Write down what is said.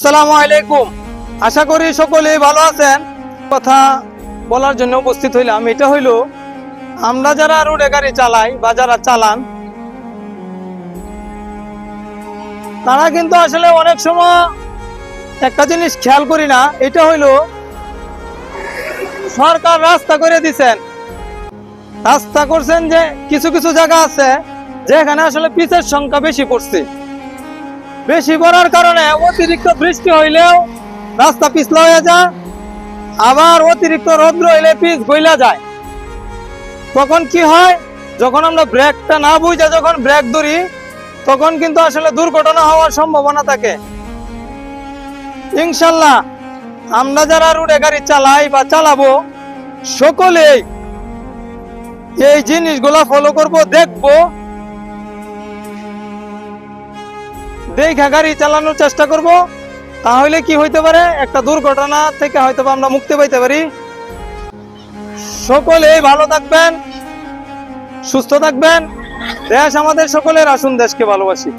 আসসালামু আলাইকুম। আশা করি সকলেই ভালো আছেন। কথা বলার জন্য উপস্থিত হইলাম, এটা হইলো আমরা যারা রোডে গাড়ি চালাই বা যারা চালান, তারা কিন্তু আসলে অনেক সময় একটা জিনিস খেয়াল করি না। এটা হইলো সরকার রাস্তা করে দিছেন, রাস্তা করছেন যে কিছু কিছু জায়গা আছে যেখানে আসলে পিচের সংখ্যা বেশি পড়ছে। বেশি পড়ার কারণে অতিরিক্ত বৃষ্টি হইলেও রাস্তা পিছলা হয়ে যায়, আবার অতিরিক্ত রৌদ্র হইলে পিচ গইলা যায়। তখন কি হয়, যখন আমরা ব্রেকটা না বুঝে যখন ব্রেক ধরি, তখন কিন্তু আসলে দুর্ঘটনা হওয়ার সম্ভাবনা থাকে। ইনশাল্লাহ আমরা যারা রোডে গাড়ি চালাই বা চালাবো, সকলেই এই জিনিসগুলা ফলো করব, দেখবো, দেখে গাড়ি চালানোর চেষ্টা করব। তাহলে কি হইতে পারে, একটা দুর্ঘটনা থেকে হয়তো আমরা মুক্তি পাইতে পারি। সকলেই ভালো থাকবেন, সুস্থ থাকবেন। দেশ আমাদের সকলের, আসুন দেশকে ভালোবাসি।